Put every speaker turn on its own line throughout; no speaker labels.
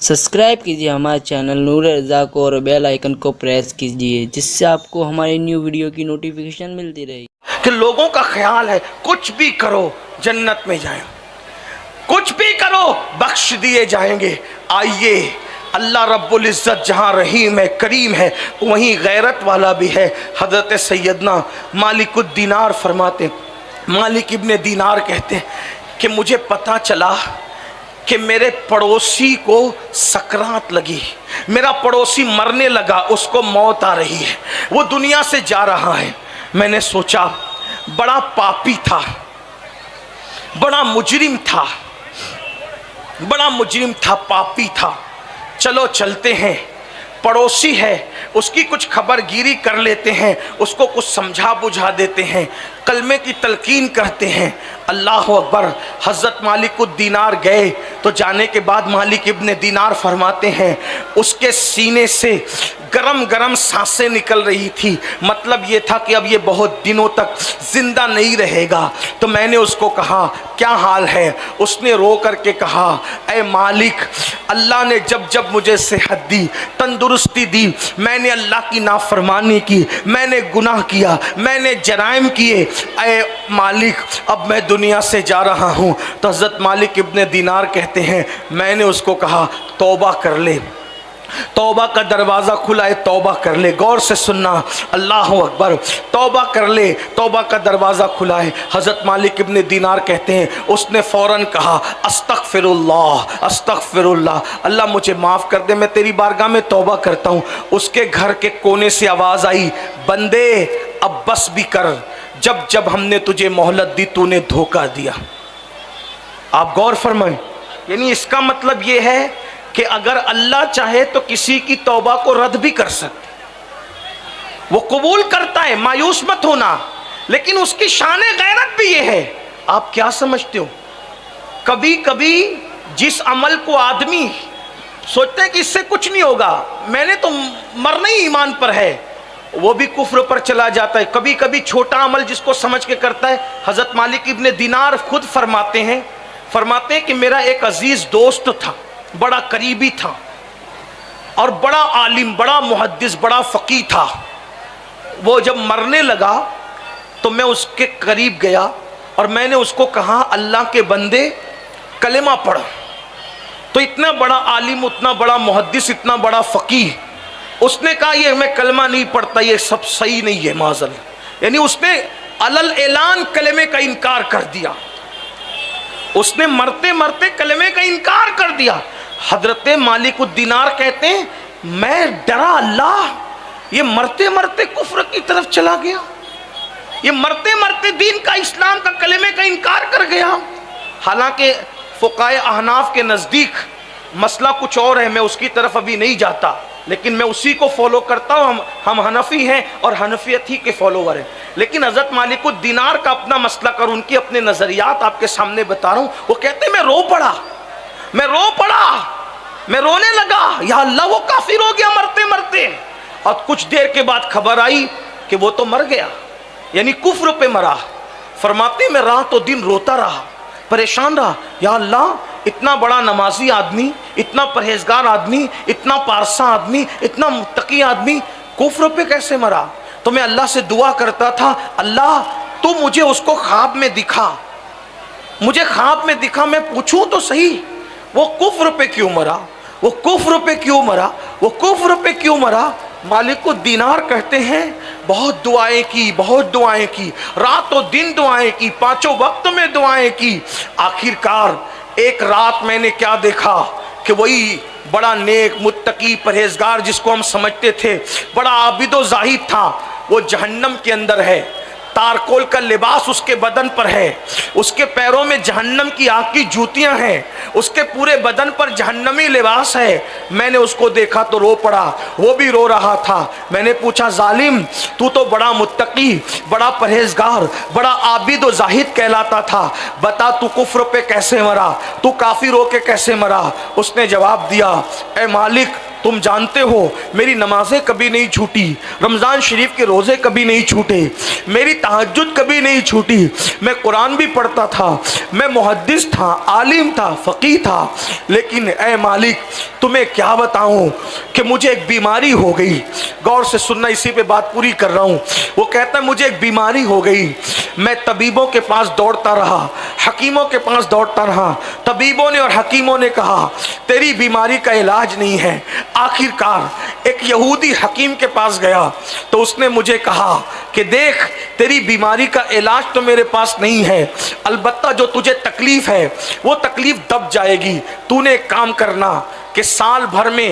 Subscribe कीजिए हमारे channel नूर रज़ा को और बेल आइकन को प्रेस कीजिए, जिससे आपको हमारी न्यू वीडियो की नोटिफिकेशन मिलती रहे।
कि लोगों का ख्याल है कुछ भी करो जन्नत में जाए, कुछ भी करो बख्श दिए जाएंगे। आइए, अल्लाह रब्बुल इज़्ज़त जहाँ रहीम है, करीम है, वहीं गैरत वाला भी है। हज़रत सैयदना मालिकुद दीनार फरमाते, मालिक इब्ने दीनार कहते हैं कि मुझे पता चला कि मेरे पड़ोसी को सकरात लगी, मेरा पड़ोसी मरने लगा, उसको मौत आ रही है, वो दुनिया से जा रहा है। मैंने सोचा बड़ा पापी था, बड़ा मुजरिम था, बड़ा मुजरिम था, पापी था। चलो चलते हैं, पड़ोसी है, उसकी कुछ खबरगिरी कर लेते हैं, उसको कुछ समझा बुझा देते हैं, कलमे की तलकीन करते हैं। अल्लाह अकबर। हज़रत मालिकुद दीनार गए तो जाने के बाद मालिक इब्ने दीनार फरमाते हैं उसके सीने से गरम गरम सांसें निकल रही थी। मतलब ये था कि अब ये बहुत दिनों तक जिंदा नहीं रहेगा। तो मैंने उसको कहा क्या हाल है? उसने रो करके कहा, ऐ मालिक, अल्लाह ने जब जब मुझे सेहत दी, तंदुरुस्ती दी, मैंने अल्लाह की नाफरमानी की, मैंने गुनाह किया, मैंने जराइम किए। ऐ मालिक, अब मैं दुनिया से जा रहा हूँ। तो हज़रत मालिक इब्ने दीनार कहते हैं मैंने उसको कहा तौबा कर ले, तौबा का दरवाज़ा खुला है, तौबा कर ले। गौर से सुनना, अल्लाह अकबर। तौबा कर ले, तौबा का दरवाज़ा खुला है। हज़रत मालिक इब्ने दीनार कहते हैं उसने फ़ौरन कहा अस्तग़फ़िरुल्लाह, अस्तग़फ़िरुल्लाह, अल्लाह मुझे माफ़ कर दे, मैं तेरी बारगाह में तौबा करता हूँ। उसके घर के कोने से आवाज़ आई, बंदे अब बस भी कर, जब जब हमने तुझे मोहलत दी तूने धोखा दिया। आप गौर फरमाएं, यानी इसका मतलब ये है कि अगर अल्लाह चाहे तो किसी की तौबा को रद्द भी कर सकते, वो कबूल करता है, मायूस मत होना। लेकिन उसकी शान गैरत भी ये है। आप क्या समझते हो, कभी कभी जिस अमल को आदमी सोचते हैं कि इससे कुछ नहीं होगा, मैंने तो मरना ही ईमान पर है, वो भी कुफ्र पर चला जाता है। कभी कभी छोटा अमल जिसको समझ के करता है। हज़रत मालिक इब्ने दीनार खुद फरमाते हैं कि मेरा एक अजीज दोस्त था, बड़ा करीबी था और बड़ा आलिम, बड़ा मुहद्दिस, बड़ा फ़क़ीह था। वो जब मरने लगा तो मैं उसके करीब गया और मैंने उसको कहा अल्लाह के बंदे कलेमा पढ़। तो इतना बड़ा आलिम, उतना बड़ा मुहद्दिस, इतना बड़ा फ़क़ीह, उसने कहा ये मैं कलमा नहीं पढ़ता, ये सब सही नहीं है माज़ल। यानी उसने अलल ऐलान कलमे का इनकार कर दिया, उसने मरते मरते कलमे का इनकार कर दिया। हजरत मालिकुद दीनार कहते हैं मैं डरा, अल्लाह, ये मरते मरते कुफ्र की तरफ चला गया, ये मरते मरते दीन का, इस्लाम का, कलमे का इनकार कर गया। हालांकि फ़ुक़हाए अहनाफ के नज़दीक मसला कुछ और है, मैं उसकी तरफ अभी नहीं जाता, लेकिन मैं उसी को फॉलो करता हूँ। हम हनफी हैं और हनफियत ही के फॉलोवर हैं। लेकिन हज़रत मालिकुद दीनार का अपना मसला कर, उनके अपने नज़रियात आपके सामने बता रहा हूँ। वो कहते हैं मैं रो पड़ा, मैं रोने लगा, या अल्लाह वो काफिर हो गया मरते मरते। और कुछ देर के बाद खबर आई कि वो तो मर गया, यानी कुफ्र पे मरा। फरमाते मैं रात और दिन रोता रहा, परेशान रहा, या अल्लाह, इतना बड़ा नमाजी आदमी, इतना परहेजगार आदमी, इतना पारसा आदमी, इतना मुत्तकी आदमी कुफ्र पे कैसे मरा? तो मैं अल्लाह से दुआ करता था, अल्लाह तू मुझे उसको ख्वाब में दिखा, मुझे ख्वाब में दिखा, मैं पूछूं तो सही वो कुफ्र पे क्यों मरा, वो कुफ्र पे क्यों मरा, वो कुफ्र पे क्यों मरा। मालिकुद दीनार कहते हैं बहुत दुआएं की, बहुत दुआएं की, रातों दिन दुआएं की, पांचों वक्त में दुआएं की। आखिरकार एक रात मैंने क्या देखा कि वही बड़ा नेक, मुत्तकी, परहेजगार जिसको हम समझते थे, बड़ा आबिदो जाहिद था, वो जहन्नम के अंदर है। तारकोल का लिबास उसके बदन पर है, उसके पैरों में जहन्नम की आग की जूतियां हैं, उसके पूरे बदन पर जहन्नमी लिबास है। मैंने उसको देखा तो रो पड़ा, वो भी रो रहा था। मैंने पूछा जालिम, तू तो बड़ा मुत्तकी, बड़ा परहेजगार, बड़ा आबिद व जाहिद कहलाता था, बता तू कुफ्र पे कैसे मरा, तू काफिर होके कैसे मरा? उसने जवाब दिया, ए मालिक, तुम जानते हो मेरी नमाजें कभी नहीं छूटी, रमज़ान शरीफ के रोज़े कभी नहीं छूटे, मेरी तहज्जुद कभी नहीं छूटी, मैं कुरान भी पढ़ता था, मैं मुहद्दिस था, आलिम था, फ़क़ीह था, लेकिन ए मालिक तुम्हें क्या बताऊं कि मुझे एक बीमारी हो गई। गौर से सुनना, इसी पे बात पूरी कर रहा हूं। वो कहता है मुझे एक बीमारी हो गई, मैं तबीबों के पास दौड़ता रहा, हकीमों के पास दौड़ता रहा। तबीबों ने और हकीमों ने कहा तेरी बीमारी का इलाज नहीं है। आखिरकार एक यहूदी हकीम के पास गया तो उसने मुझे कहा कि देख, तेरी बीमारी का इलाज तो मेरे पास नहीं है, अलबत्ता जो तुझे तकलीफ है वो तकलीफ दब जाएगी। तूने एक काम करना कि साल भर में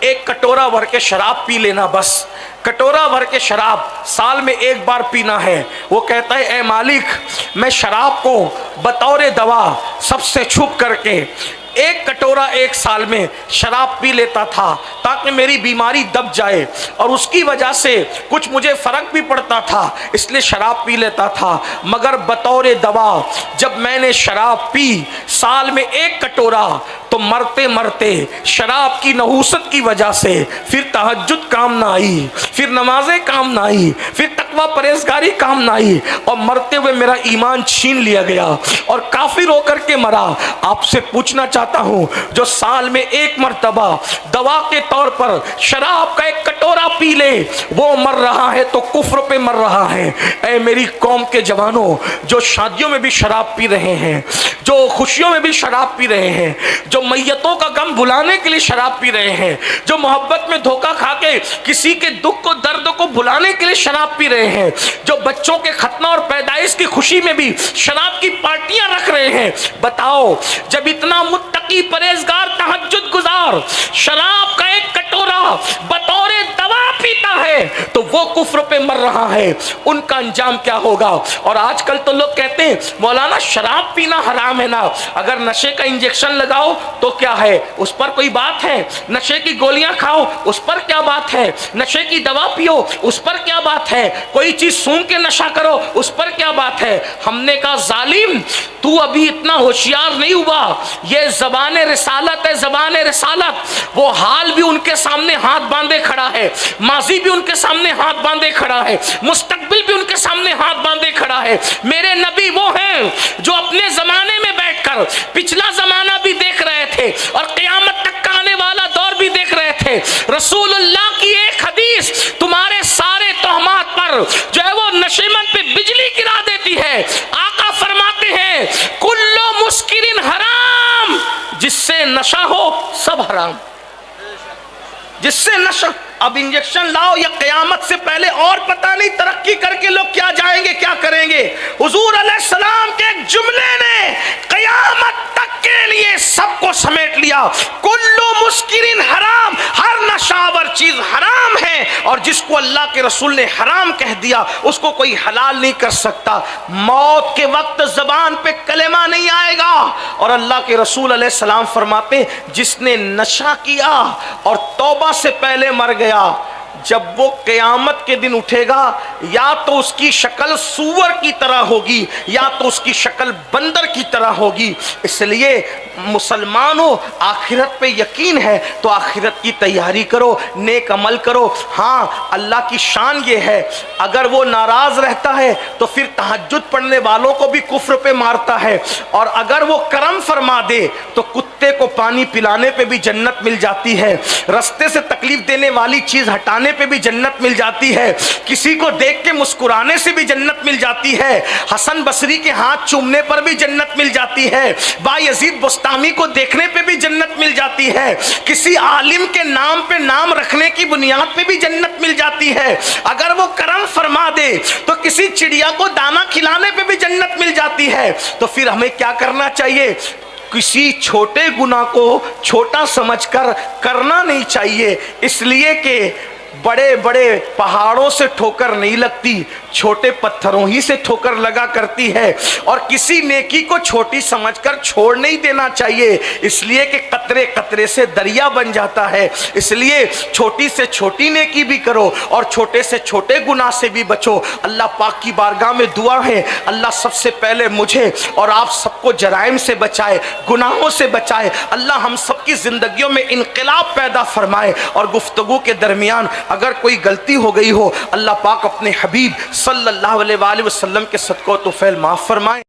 एक कटोरा भर के शराब पी लेना, बस कटोरा भर के शराब साल में एक बार पीना है। वो कहता है ए मालिक, मैं शराब को बतौर दवा सबसे छुप करके एक कटोरा एक साल में शराब पी लेता था ताकि मेरी बीमारी दब जाए, और उसकी वजह से कुछ मुझे फ़र्क भी पड़ता था, इसलिए शराब पी लेता था। मगर बतौर दवा जब मैंने शराब पी साल में एक कटोरा, तो मरते मरते शराब की नहूसत की वजह से फिर तहज्जुद काम ना आई, फिर नमाजें काम ना आई, फिर तकवा परहेजगारी काम ना आई, और मरते हुए मेरा ईमान छीन लिया गया और काफिर होकर के मरा। आपसे पूछना चाहता हूं, जो साल में एक मर्तबा दवा के तौर पर शराब का एक कटोरा पी ले, वो मर रहा है तो कुफ्र पे मर रहा है। ऐ मेरी कौम के जवानों, जो शादियों में भी शराब पी रहे हैं, जो खुशियों में भी शराब पी रहे हैं, जो मैयतों का गम भुलाने के लिए शराब पी रहे हैं, जो मोहब्बत में धोखा खा के किसी के दुख को दर्द को भुलाने के लिए शराब पी रहे हैं, जो बच्चों के खतना और पैदाइश की खुशी में भी शराब की पार्टियां रख रहे हैं, बताओ जब इतना मुत्तकी परहेजगार तहज्जुद गुजार शराब का एक कटोरा बतौर दवा पीता है तो वो कुफ्र पे मर रहा है, उनका अंजाम क्या होगा। और आजकल तो लोग कहते हैं मौलाना शराब पीना हराम है ना, अगर नशे का इंजेक्शन लगाओ तो क्या है, उस पर कोई बात है, नशे की गोलियां खाओ उस पर क्या बात है, नशे की दवा पियो उस पर क्या बात है, कोई चीज सूंघ के नशा करो उस पर क्या बात है। हमने कहा जालिम, तू अभी इतना होशियार नहीं हुआ, ये ज़बान रिसालत है, ज़बान रिसालत। वो हाल भी उनके सामने हाथ बांधे खड़ा है, माजी भी उनके सामने हाथ बांधे खड़ा है, मुस्तकबिल भी उनके सामने हाथ बांधे खड़ा है। मेरे नबी वो हैं जो अपने जमाने में बैठकर पिछला जमाना भी देख रहे थे और क़यामत तक का आने वाला दौर भी देख रहे थे। रसूलुल्लाह की एक हदीस तुम्हारे सारे तोहमात पर जो है वो नशेमंद पे बिजली गिरा देती है। आका फरमाते हैं कुल्लो मुस्किरिन हराम, जिससे नशा हो सब हराम, जिससे नशा। अब इंजेक्शन लाओ या क़यामत से पहले और पता नहीं तरक्की करके लोग क्या जाएंगे क्या करेंगे। हुजूर अलैहिस्सलाम के एक जुमले ने क़यामत तक के लिए सबको समेट लिया। कुल्लू मुस्किरिन हराम, हर नशावर चीज हराम है, और जिसको अल्लाह के रसूल ने हराम कह दिया उसको कोई हलाल नहीं कर सकता। मौत के वक्त जबान पे कलेमा नहीं आएगा। और अल्लाह के रसूल अलैहिस्सलाम फरमाते जिसने नशा किया और तौबा से पहले मर गया, जब वो क़यामत के दिन उठेगा या तो उसकी शक्ल सूअर की तरह होगी या तो उसकी शक्ल बंदर की तरह होगी। इसलिए मुसलमानों, आखिरत पे यकीन है तो आखिरत की तैयारी करो, नेक अमल करो। हाँ, अल्लाह की शान ये है, अगर वो नाराज़ रहता है तो फिर तहज्जुद पढ़ने वालों को भी कुफ्र पे मारता है, और अगर वो करम फरमा दे तो कुत्ते को पानी पिलाने पे भी जन्नत मिल जाती है, रास्ते से तकलीफ देने वाली चीज़ हटाने पे भी जन्नत मिल जाती है, किसी को देख के मुस्कुराने से भी जन्नत मिल जाती है, हसन बसरी के हाथ चूमने पर भी जन्नत मिल जाती है, बायजीद बुस्तामी को देखने पे भी जन्नत मिल जाती है, किसी आलिम के नाम पे नाम रखने की बुनियाद पे भी जन्नत मिल जाती है, अगर वो करम फरमा दे तो किसी चिड़िया को दाना खिलाने पे भी जन्नत मिल जाती है। तो फिर हमें क्या करना चाहिए? किसी छोटे गुनाह को छोटा समझकर करना नहीं चाहिए, इसलिए कि बड़े बड़े पहाड़ों से ठोकर नहीं लगती, छोटे पत्थरों ही से ठोकर लगा करती है। और किसी नेकी को छोटी समझकर छोड़ नहीं देना चाहिए, इसलिए कि कतरे कतरे से दरिया बन जाता है। इसलिए छोटी से छोटी नेकी भी करो और छोटे से छोटे गुनाह से भी बचो। अल्लाह पाक की बारगाह में दुआ है, अल्लाह सबसे पहले मुझे और आप सबको जराइम से बचाए, गुनाहों से बचाए। अल्लाह हम सबकी ज़िंदगियों में इनकलाब पैदा फरमाए, और गुफ्तगू के दरमियान अगर कोई गलती हो गई हो, अल्लाह पाक अपने हबीब सल्लल्लाहु अलैहि वसल्लम के सदक़े तो फैल माफ़ फरमाए।